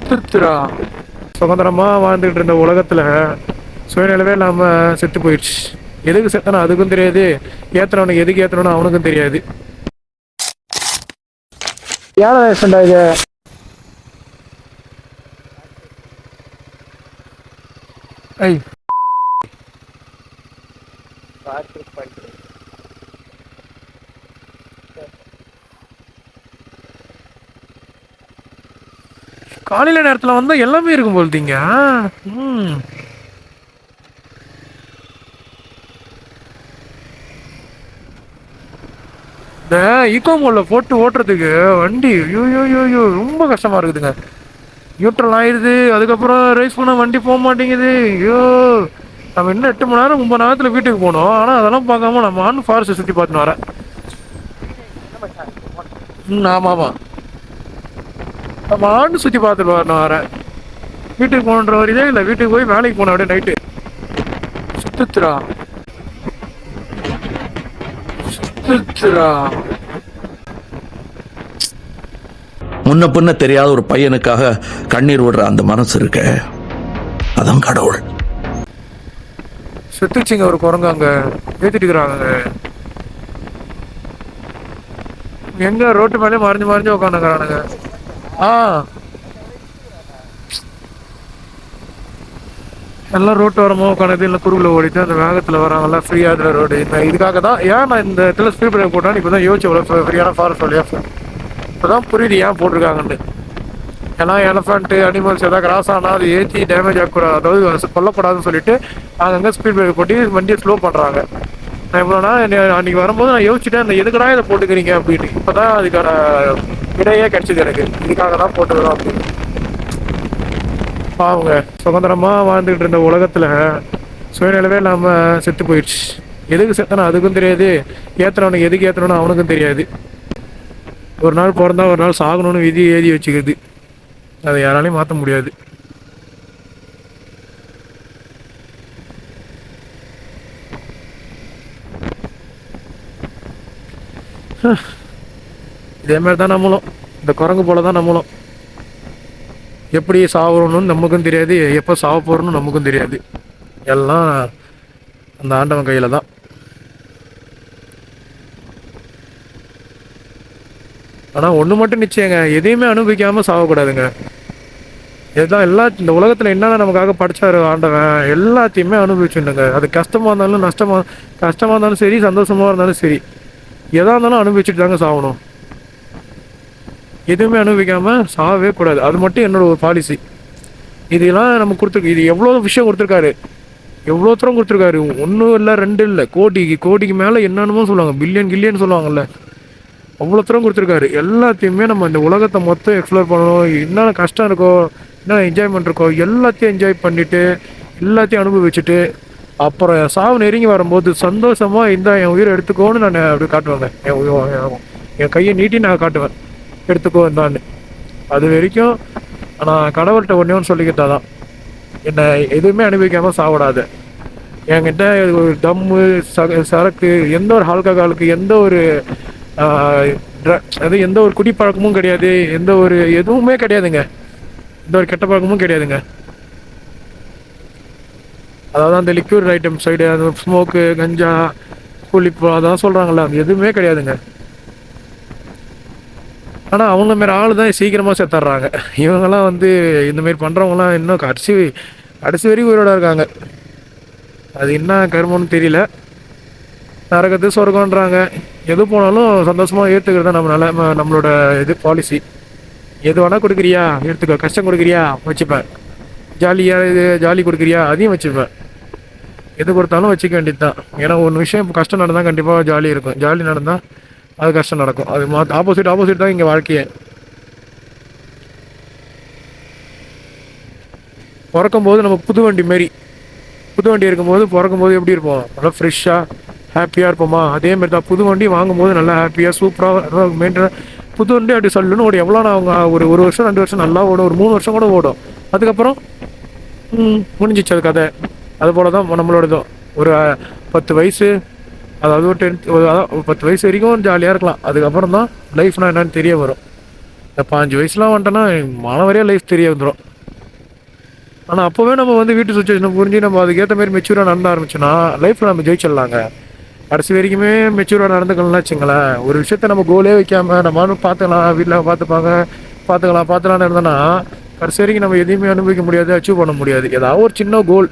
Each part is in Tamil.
திருத்துறா சுதந்திரமா வாழ்ந்துகிட்டு இருந்த உலகத்துல சுயநிலவே இல்லாம செத்து போயிடுச்சு. எதுக்கு செத்தனா அதுக்கும் தெரியாது, ஏத்துறவனுக்கு எதுக்கு ஏத்துறவனு அவனுக்கும் தெரியாது. ஏன் ஆக்சிடென்ட் ஆகுது? ஐ காலையில நேரத்துல வந்தா எல்லாமே இருக்கும் போல்தீங்க. இந்த ஈகோ மோட்ல போட்டு ஓட்டுறதுக்கு வண்டி யூ ரொம்ப கஷ்டமா இருக்குதுங்க. நியூட்ரல் ஆயிடுது, அதுக்கப்புறம் ரைஸ் பண்ண வண்டி போக மாட்டேங்குது. ஐயோ, நம்ம இன்னும் 8 மணி நேரம் 9 நேரத்தில் வீட்டுக்கு போனோம். ஆனால் அதெல்லாம் பார்க்காம நம்ம ஆன் ஃபாரஸ்ட்டை சுற்றி பார்த்துன்னு வரேன். ஆமாம் ஆமாம், நம்ம ஆண்டு சுற்றி பார்த்துட்டு வரணும் வரேன். வீட்டுக்கு போகணுன்ற வரையே இல்லை, வீட்டுக்கு போய் வேலைக்கு போனோம் அப்படியே நைட்டு. சுத்துறா சுத்துறா முன்ன பின்ன தெரியாத ஒரு பையனுக்காக கண்ணீர் விடுற அந்த மனசு இருக்க, அதான் கடவுள். செத்துச்சிங்க ஒரு குரங்கு அங்க ஏத்திட்டு இருக்கிறாங்க. எங்க ரோட்டு மேலே மறைஞ்சு மறைஞ்சு உட்காந்துக்கிறானுங்க. எல்லாம் ரோட்டு வரமோ உட்காந்து இல்லை குறுகுல ஓடிட்டு அந்த வேகத்தில் வராங்கல்ல ஃப்ரீயாக இருக்கிற ரோடு. இந்த இதுக்காக தான் ஏன் நான் இந்த இடத்துல ஸ்பீட் பிரேக் போட்டான்னு இப்போ தான் யோசிச்சு எவ்வளோ ஃப்ரீயான ஃபாரஸ்ட் வழியா. இப்போ தான் புரியுது ஏன் போட்டிருக்காங்கன்னு. ஏன்னா எலஃபண்ட்டு அனிமல்ஸ் எதாவது கிராஸ் ஆனால் அது ஏற்றி டேமேஜ் ஆகக்கூடாது, அதாவது கொல்லக்கூடாதுன்னு சொல்லிட்டு அங்கங்கே ஸ்பீட் பிரேக் போட்டு வண்டியை ஸ்லோ பண்ணுறாங்க. நான் இவ்வளோனா அன்றைக்கி வரும்போது நான் யோசிச்சுட்டேன் இந்த எதுக்கடா இதை போட்டுக்கிறீங்க அப்படின்னு. இப்போ தான் அதுக்கான விடையே கிடைச்சிது எனக்கு, இதுக்காக தான் போட்டுக்கிறோம் அப்படின்னு. பாவங்க, சுதந்திரமாக வாழ்ந்துகிட்டு இருந்த உலகத்தில் சுயநிலவே இல்லாமல் செத்து போயிடுச்சு. எதுக்கு செத்தனா அதுக்கும் தெரியாது, ஏற்றுறவனுக்கு எதுக்கு ஏற்றுறவனு அவனுக்கும் தெரியாது. ஒரு நாள் பிறந்தா ஒரு நாள் சாகணும்னு விதி எழுதி வச்சுக்கிறது, அதை யாராலையும் மாற்ற முடியாது. இதே மாதிரி தான் நம்மளும், இந்த குரங்கு போல தான் நம்மளும். எப்படி சாவணும்னு நமக்கும் தெரியாது, எப்போ சாவ போகிறோன்னு நமக்கும் தெரியாது. எல்லாம் அந்த ஆண்டவன் கையில் தான். ஆனால் ஒன்று மட்டும் நிச்சயங்க, எதையுமே அனுபவிக்காமல் சாகக்கூடாதுங்க. இதுதான் இந்த உலகத்தில் என்னென்ன நமக்காக படித்தாரு ஆண்டவன் எல்லாத்தையுமே அனுபவிச்சுடுங்க. அது கஷ்டமாக இருந்தாலும் கஷ்டமாக இருந்தாலும் சரி, சந்தோஷமாக இருந்தாலும் சரி, எதாக இருந்தாலும் அனுபவிச்சுட்டு தாங்க சாகணும். எதுவுமே அனுபவிக்காமல் சாகவே கூடாது, அது மட்டும் என்னோட ஒரு பாலிசி. இதெல்லாம் நம்ம கொடுத்துருக்கு, இது எவ்வளோ விஷயம் கொடுத்துருக்காரு, எவ்வளோ தூரம் கொடுத்துருக்காரு. ஒன்றும் இல்லை, 2 இல்லை, கோடிக்கு மேலே என்னென்னமோ சொல்லுவாங்க, பில்லியன் சொல்லுவாங்கல்ல, அவ்வளோ தூரம் கொடுத்துருக்காரு. எல்லாத்தையுமே நம்ம இந்த உலகத்தை மொத்தம் எக்ஸ்ப்ளோர் பண்ணணும். என்னென்ன கஷ்டம் இருக்கோ, என்ன என்ஜாய்மெண்ட் இருக்கோ எல்லாத்தையும் என்ஜாய் பண்ணிவிட்டு எல்லாத்தையும் அனுபவிச்சுட்டு அப்புறம் சாவு நெருங்கி வரும்போது சந்தோஷமாக இந்த என் உயிரை எடுத்துக்கோன்னு நான் அப்படி காட்டுவேங்க. என் கையை நீட்டி நான் காட்டுவேன், எடுத்துக்கோ இருந்தான்னு. அது வரைக்கும் நான் கடவுள்கிட்ட ஒன்றே சொல்லிக்கிட்டா தான், என்னை எதுவுமே அனுபவிக்காமல் சாப்பிடாது. என்கிட்ட ஒரு தம்மு சரக்கு, எந்த ஒரு ஆல்கஹாலுக்கு எந்த ஒரு அது எந்த ஒரு குடிப்பழக்கமும் கிடையாது, எந்த ஒரு எதுவுமே கிடையாதுங்க, எந்த ஒரு கெட்ட பழக்கமும் கிடையாதுங்க. அதாவது அந்த லிக்விட் ஐட்டம் சைடு, அந்த ஸ்மோக்கு, கஞ்சா, குளிப்பு அதான் சொல்கிறாங்கல்ல, அது எதுவுமே கிடையாதுங்க. ஆனால் அவங்க மாரி ஆள் தான் சீக்கிரமாக செத்துடுறாங்க. இவங்கெல்லாம் இந்தமாரி பண்ணுறவங்களாம் இன்னும் கடைசி வரைக்கும் உயிரோட இருக்காங்க. அது என்ன கர்மம்னு தெரியல. நரகத்து சொர்க்கம்ன்றாங்க. எது போனாலும் சந்தோஷமாக ஏற்றுக்கிறது தான் நம்மளோட இது பாலிசி. எது வேணால் கொடுக்குறியா எடுத்துக்கோ, கஷ்டம் கொடுக்குறியா வச்சுப்பேன், ஜாலி கொடுக்குறியா அதையும் வச்சுப்பேன், எது கொடுத்தாலும் வச்சுக்க வேண்டியது தான். ஏன்னா ஒன்று விஷயம், இப்போ கஷ்டம் நடந்தால் கண்டிப்பாக ஜாலி இருக்கும், ஜாலி நடந்தால் அது கஷ்டம் நடக்கும். அது ஆப்போசிட் தான் இங்கே வாழ்க்கையே. பிறக்கும்போது நம்ம புது வண்டி இருக்கும்போது பிறக்கும்போது எப்படி இருப்போம், நல்லா ஃப்ரெஷ்ஷாக ஹாப்பியாக இருப்போமா, அதேமாரி தான் புது வண்டி வாங்கும்போது நல்லா ஹாப்பியாக சூப்பராக மெயின்டைன். புது வண்டி அப்படி சொல்லுன்னு ஓடும், எவ்வளோ நான் அவங்க ஒரு வருஷம் 2 வருஷம் நல்லா ஓடும், ஒரு 3 வருஷம் கூட ஓடும், அதுக்கப்புறம் முடிஞ்சிச்சு அது கதை. அதுபோல் தான் நம்மளோடதும். ஒரு 10 வயசு, அதாவது ஒரு 10 வயசு வரைக்கும் ஜாலியாக இருக்கலாம், அதுக்கப்புறம் தான் லைஃப்னா என்னன்னு தெரிய வரும். இந்த 5 வயசுலாம் வந்துட்டோன்னா மாணவரே லைஃப் தெரிய வந்துடும். ஆனால் அப்போவே நம்ம வந்து வீட்டு சுச்சுவேஷனை புரிஞ்சு நம்ம அதுக்கேற்ற மாதிரி மெச்சூராக நடந்த ஆரம்பிச்சோன்னா லைஃப்பில் நம்ம ஜெயிச்சிடலாங்க. கடைசி வரைக்குமே மெச்சூராக நடந்துக்கணும்னு வச்சுங்களேன். ஒரு விஷயத்த நம்ம கோலே வைக்காமல் நம்ம பார்த்துக்கலாம், வீட்டில் பார்த்துக்கலாம்னு இருந்தோன்னா கடைசி வரைக்கும் நம்ம எதையுமே அனுபவிக்க முடியாது, அச்சீவ் பண்ண முடியாது. ஏதாவது ஒரு சின்ன கோல்,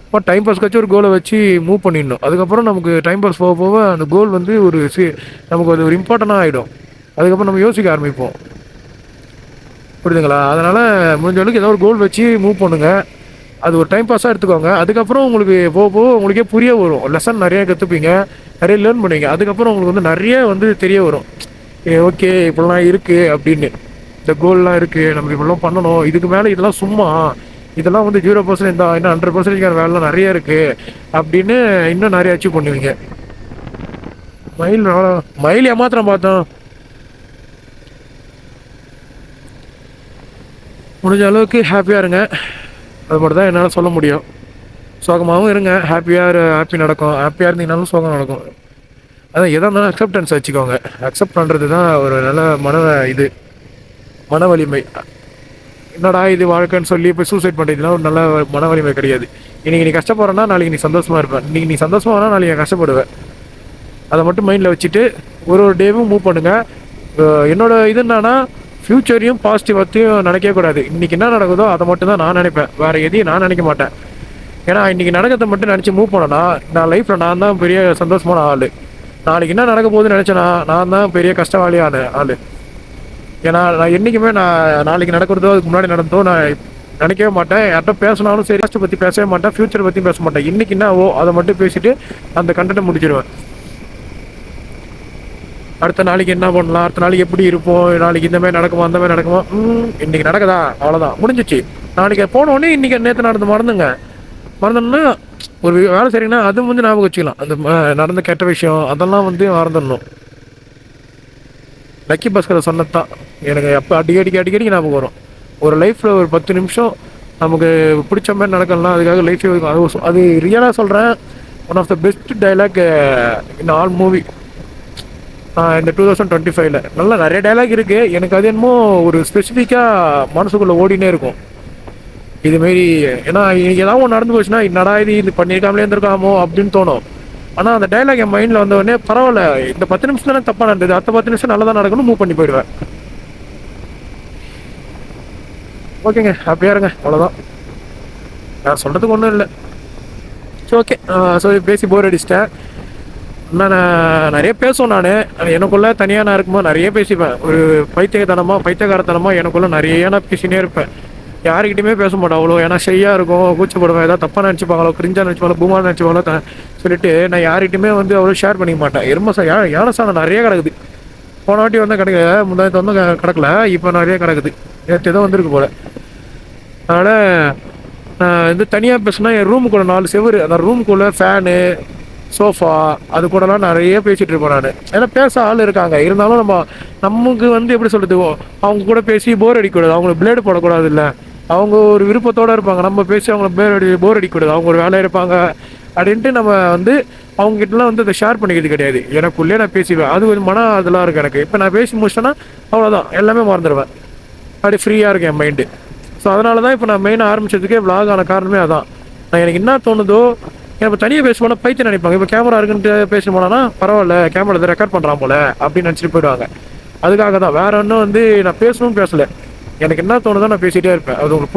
இப்போ டைம் பாஸ்க்காச்சும் ஒரு கோலை வச்சு மூவ் பண்ணிடணும். அதுக்கப்புறம் நமக்கு டைம் பாஸ் போக போக அந்த கோல் வந்து நமக்கு அது ஒரு இம்பார்ட்டண்ட்டாக ஆகிடும். அதுக்கப்புறம் நம்ம யோசிக்க ஆரம்பிப்போம். புரியுதுங்களா? அதனால் முடிஞ்ச அளவுக்கு ஏதோ ஒரு கோல் வச்சு மூவ் பண்ணுங்கள். அது ஒரு டைம் பாஸாக எடுத்துக்கோங்க. அதுக்கப்புறம் உங்களுக்கு போக போக உங்களுக்கே புரிய வரும். லெசன் நிறைய கற்றுப்பீங்க, நிறைய லேர்ன் பண்ணுவீங்க. அதுக்கப்புறம் உங்களுக்கு வந்து நிறைய வந்து தெரிய வரும். ஓகே இப்படிலாம் இருக்குது அப்படின்னு, இந்த கோல்லாம் இருக்குது, நம்ம இப்படிலாம் பண்ணணும், இதுக்கு மேலே இதெல்லாம் சும்மா, இதெல்லாம் வந்து 0% தான், இன்னும் 100% வேலைலாம் நிறைய இருக்குது அப்படின்னு இன்னும் நிறைய அச்சீவ் பண்ணுவீங்க. மயில் ஏமாத்திரம் பார்த்தோம். முடிஞ்ச அளவுக்கு ஹாப்பியாக இருங்க. அது மட்டும் தான் என்னால் சொல்ல முடியும். சோகமாகவும் இருங்க, ஹாப்பி நடக்கும். ஹாப்பியாக இருந்தீங்கனாலும் சோகம் நடக்கும். அதான் எதாக இருந்தாலும் அக்செப்டன்ஸ் வச்சுக்கோங்க. அக்செப்ட் பண்ணுறது தான் ஒரு நல்ல மன வலிமை. என்னடா இது வாழ்க்கைன்னு சொல்லி இப்போ சூசைட் பண்ணுறதுனா ஒரு நல்ல மன வலிமை கிடையாது. இன்றைக்கி நீ கஷ்டப்படுறேன்னா நாளைக்கு நீ சந்தோஷமாக இருப்பேன். இன்றைக்கி நீ சந்தோஷமாக வேணா நாளைக்கு கஷ்டப்படுவேன். அதை மட்டும் மைண்டில் வச்சுட்டு ஒரு டேவும் மூவ் பண்ணுங்கள். என்னோடய இது என்னன்னா, ஃப்யூச்சரையும் பாசிட்டிவாத்தையும் நினைக்கவே கூடாது. இன்றைக்கி என்ன நடக்குதோ அதை மட்டும் தான் நான் நினைப்பேன், வேறு எதையும் நான் நினைக்க மாட்டேன். ஏன்னா இன்றைக்கி நடக்கிறத மட்டும் நினச்சி மூவ் பண்ணேன்னா நான் லைஃப்பில் நான் தான் பெரிய சந்தோஷமான ஆள். நாளைக்கு என்ன நடக்க போகுதுன்னு நினச்சேன்னா நான் தான் பெரிய கஷ்டவாளியான ஆள். ஏன்னா நான் என்றைக்குமே நாளைக்கு நடக்கிறதோ அதுக்கு முன்னாடி நடந்தோ நான் நினைக்கவே மாட்டேன். யார்கிட்ட பேசினாலும் சரி, பாஸ்ட்டை பற்றி பேசவே மாட்டேன், ஃப்யூச்சரை பற்றி பேச மாட்டேன். இன்றைக்கி என்னவோ அதை மட்டும் பேசிவிட்டு அந்த கண்டென்ட்டை முடிச்சிடுவேன். அடுத்த நாளைக்கு என்ன பண்ணலாம், அடுத்த நாளைக்கு எப்படி இருப்போம், நாளைக்கு இந்த மாதிரி நடக்குமா அந்த மாதிரி நடக்குமா, இன்றைக்கி நடக்குதா அவ்வளோதான் முடிஞ்சிச்சு. நாளைக்கு போனோடனே இன்றைக்கி நேற்று நடந்து மறந்துடணும்னா ஒரு வேலை சரிங்கன்னா அது வந்து ஞாபகம் வச்சுக்கலாம். அந்த நடந்த கெட்ட விஷயம் அதெல்லாம் வந்து மறந்துடணும். லக்கி பாஸ்கரை சொன்னது தான் எனக்கு அப்போ அடிக்கடி ஞாபகம் வரும். ஒரு லைஃப்பில் ஒரு 10 நிமிஷம் நமக்கு பிடிச்ச மாதிரி நடக்கலாம், அதுக்காக லைஃபே அது ரியலாக சொல்கிறேன். One of the best dialogue in all movie இந்த 2025 நல்லா நிறைய டைலாக் இருக்குது. எனக்கு அது என்னமோ ஒரு ஸ்பெசிஃபிக்காக மனசுக்குள்ளே ஓடினே இருக்கும் இதுமாரி. ஏன்னா ஏதாவது ஒன்று நடந்து போச்சுன்னா என்னடா இது பண்ணியிருக்காமலே இருந்திருக்காமோ அப்படின்னு தோணும். ஆனால் அந்த டைலாக் என் மைண்டில் வந்தவொடனே பரவாயில்ல, இந்த 10 நிமிஷம் தானே தப்பாக நடந்தது, அடுத்த 10 நிமிஷம் நல்லா தான் நடக்கணும், மூவ் பண்ணி போயிடுவேன். ஓகேங்க, ஹாப்பியாக இருங்க, அவ்வளோதான். நான் சொல்கிறதுக்கு ஒன்றும் இல்லை. சரி, ஓகே. பேசி போர் அடிச்சிட்டேன். நான் நிறைய பேசுவேன். நான் எனக்குள்ளே தனியாக நான் இருக்கும்போது நிறைய பேசிப்பேன். ஒரு பைத்தியகாரத்தனமாக எனக்குள்ளே நிறைய நான் பேசினே இருப்பேன். யாருக்கிட்டையுமே பேச மாட்டேன் அவ்வளோ. ஏன்னா ஷையாக இருக்கும், கூச்சப்படுவேன், ஏதாவது தப்பாக நினச்சிப்பாங்களோ, கிரிஞ்சாக நினச்சிப்பாங்களோ, பூமாக நினச்சிப்பாங்களோ சொல்லிட்டு நான் யார்கிட்டையுமே வந்து அவ்வளோ ஷேர் பண்ணிக்க மாட்டேன். யானை சாணம் நிறைய கிடக்குது. போன வாட்டி வந்து கிடைக்கல, முந்தாயத்து வந்து கிடக்கல, இப்போ நிறைய கிடக்குது. நேற்று ஏதோ வந்திருக்கு போல். அதனால் நான் வந்து தனியாக பேசுனா என் ரூமுக்குள்ளே 4 செவரு, அந்த ரூமுக்குள்ளே ஃபேனு, சோஃபா, அது கூடலாம் நிறைய பேசிகிட்டு இருப்பேன் நான். ஏன்னா பேச ஆள் இருக்காங்க, இருந்தாலும் நமக்கு வந்து எப்படி சொல்கிறது, அவங்க கூட பேசி போர் அடிக்கக்கூடாது, அவங்களுக்கு பிளேடு போடக்கூடாது. இல்லை, அவங்க ஒரு விருப்பத்தோடு இருப்பாங்க, நம்ம பேசி அவங்கள போர் அடிக்கக்கூடாது, அவங்க ஒரு வேலை இருப்பாங்க அப்படின்ட்டு நம்ம வந்து அவங்ககிட்டலாம் வந்து அதை ஷேர் பண்ணிக்கிறது கிடையாது. எனக்குள்ளே நான் பேசிவேன். அது ஒரு அதெல்லாம் இருக்குது எனக்கு. இப்போ நான் பேசி முடிச்சேன்னா அவ்வளோதான், எல்லாமே மறந்துடுவேன். அப்படி ஃப்ரீயாக இருக்கும் என் மைண்டு. ஸோ அதனால தான் இப்போ நான் மெயினாக ஆரம்பித்ததுக்கே vlog ஆன காரணமே அதான். எனக்கு என்ன தோணுதோ, இப்போ தனியாக பேச போனால் பைத்தியம் நினைப்பாங்க. இப்போ கேமரா இருக்குன்ட்டு பேச போனான்னா பரவாயில்ல, கேமரா இதை ரெக்கார்ட் பண்ணுறான் போல அப்படின்னு நினச்சிட்டு போயிடுவாங்க. அதுக்காக தான், வேற ஒன்றும் வந்து நான் பேசணும்னு பேசலை. எனக்கு என்ன தோணுதோ நான் பேசிகிட்டே இருப்பேன். அது உங்களுக்கு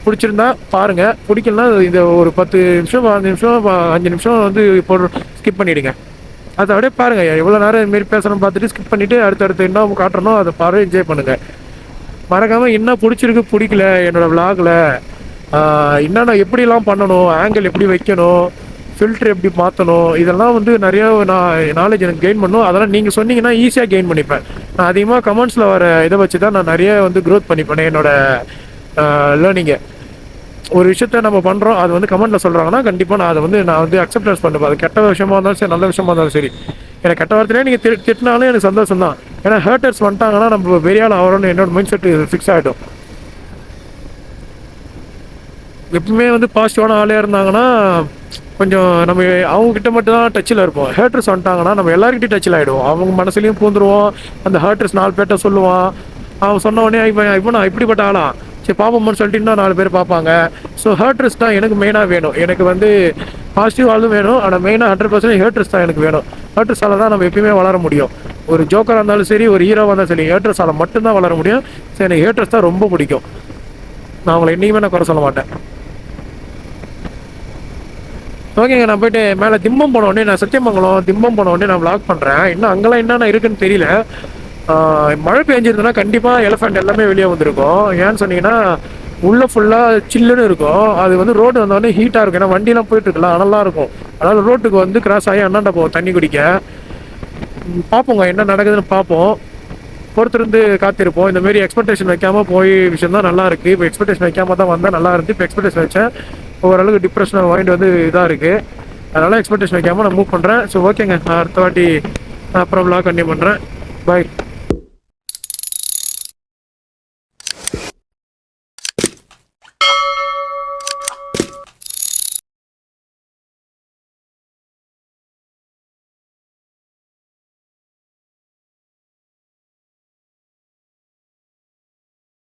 பிடிச்சிருந்தா பாருங்கள், பிடிக்கலனா இந்த ஒரு 10 நிமிஷம் 5 நிமிஷம் வந்து இப்போ ஸ்கிப் பண்ணிவிடுங்க. அதை அப்படியே பாருங்கள், எவ்வளோ நேரம் இதுமாரி பேசணும்னு பார்த்துட்டு ஸ்கிப் பண்ணிவிட்டு அடுத்தடுத்து என்ன காட்டணும் அதை பாரு, என்ஜாய் பண்ணுங்கள். மறக்காமல் என்ன பிடிச்சிருக்கு பிடிக்கல என்னோடய விலாகில் என்னென்ன எப்படிலாம் பண்ணணும், ஆங்கிள் எப்படி வைக்கணும், ஃபில்ட்ரு எப்படி மாற்றணும், இதெல்லாம் வந்து நிறைய நாலேஜ் எனக்கு கெயின் பண்ணணும். அதெல்லாம் நீங்கள் சொன்னீங்கன்னா ஈஸியாக கெயின் பண்ணிப்பேன். நான் அதிகமாக கமெண்ட்ஸில் வர இதை வச்சு தான் நான் நிறைய வந்து க்ரோத் பண்ணிப்பேன் என்னோடய லேர்னிங்கை. ஒரு விஷயத்த நம்ம பண்ணுறோம், அது வந்து கமெண்ட்டில் சொல்கிறாங்கன்னா கண்டிப்பாக நான் வந்து அக்செப்டன்ஸ் பண்ணுவேன். அது கெட்ட விஷயமா இருந்தாலும் சரி, நல்ல விஷயமா இருந்தாலும் சரி. எனக்கு கெட்ட வார்த்தையிலே நீங்கள் திட்டினாலும் எனக்கு சந்தோஷம் தான். ஏன்னா ஹேட்டர்ஸ் வந்துட்டாங்கன்னா நம்ம பெரிய ஆள் ஆகிறோன்னு என்னோட மைண்ட் செட் ஃபிக்ஸ் ஆகிடும். எப்பவுமே வந்து பாசிட்டிவான ஆளே இருந்தாங்கன்னா கொஞ்சம் நம்ம அவங்க கிட்ட மட்டும் தான் டச்சில் இருப்போம். ஹேட்டர்ஸ் வந்துட்டாங்கன்னா நம்ம எல்லாருக்கிட்டையும் டச்சில் ஆகிடுவோம். அவங்க மனசுலையும் பூந்துருவோம். அந்த ஹேட்டர்ஸ் 4 பேர்ட்ட சொல்லுவான். அவன் சொன்ன உடனே இப்போ நான் இப்படிப்பட்ட ஆளா சரி பார்ப்போம்னு சொல்லிட்டு இன்னும் 4 பேர் பார்ப்பாங்க. ஸோ ஹேட்டர்ஸ் தான் எனக்கு மெயினாக வேணும். எனக்கு வந்து பாசிட்டிவ் ஆளும் வேணும், ஆனால் மெயினாக 100% ஹேட்டர்ஸ் தான் எனக்கு வேணும். ஹேட்டர்ஸால் தான் நம்ம எப்பயுமே வளர முடியும். ஒரு ஜோக்கராக இருந்தாலும் சரி, ஒரு ஹீரோவாக இருந்தாலும் சரி, ஹேட்டர்ஸால் மட்டும்தான் வளர முடியும். ஸோ எனக்கு ஹேட்டர்ஸ் தான் ரொம்ப பிடிக்கும். நான் அவங்கள என்றைக்குமே நான் குறை சொல்ல மாட்டேன். ஓகேங்க, நான் போயிட்டு மேலே திம்பம் போன உடனே, நான் சத்தியமங்கலம் திம்பம் போன உடனே நான் vlog பண்ணுறேன். இன்னும் அங்கெல்லாம் என்னென்ன இருக்குன்னு தெரியல. மழை பெஞ்சிருந்ததுன்னா கண்டிப்பாக எலஃபண்ட் எல்லாமே வெளியே வந்திருக்கும். ஏன்னு சொன்னீங்கன்னா உள்ளே ஃபுல்லாக சில்லுன்னு இருக்கும். அது வந்து ரோடு வந்தோடனே ஹீட்டாக இருக்கும். ஏன்னா வண்டிலாம் போயிட்டு இருக்கலாம், அதெல்லாம் இருக்கும். அதனால் ரோட்டுக்கு வந்து கிராஸ் ஆகி அண்ணாண்ட போவோம் தண்ணி குடிக்க. பார்ப்போங்க என்ன நடக்குதுன்னு பார்ப்போம். பொறுத்திருந்து காத்திருப்போம். இந்த மாதிரி எக்ஸ்பெக்டேஷன் வைக்காமல் போய் விஷயம் தான் நல்லா இருக்குது. இப்போ எக்ஸ்பெக்டேஷன் வைக்காம தான் வந்தால் நல்லா இருந்து. இப்போ எக்ஸ்பெக்டேஷன் வச்சேன், ஓரளவுக்கு டிப்ரெஷன் மைண்ட் வந்து இதாக இருக்குது. அதனால் எக்ஸ்பெக்டேஷன் வைக்காமல் நான் மூவ் பண்ணுறேன். ஸோ ஓகேங்க, நான் அடுத்த வாட்டி அப்புறம் vlog கண்டினியூ பண்ணுறேன். பாய்.